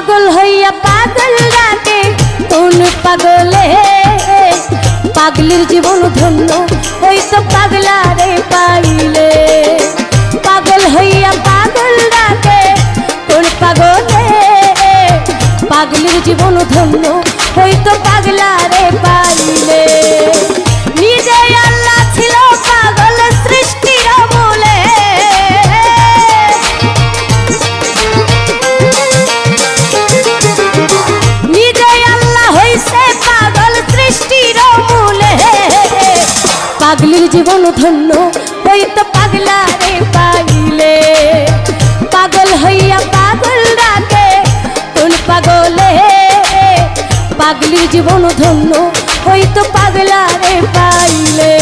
পাগল হইয়া পাগল ডাকে কোন পাগলে, পাগলির জীবন ধন্য হইতো পাগলারে পাইলে। পাগল হইয়া পাগল ডাকে কোন পাগলে, পাগলির জীবন ধন্য হইতো পাগলারে পাইলে। নিজে আল্লাহ ছিল পাগল সৃষ্টির মূলে, নিজে আল্লাহ হইছে পাগল সৃষ্টির মূলে। পাগলির জীবন ধন্য হইতো পাগলারে পাইলে। পাগল হইয়া পাগল ডাকে কোন পাগলে, পাগলির জীবন ধন্য হইতো পাগলারে পাইলে।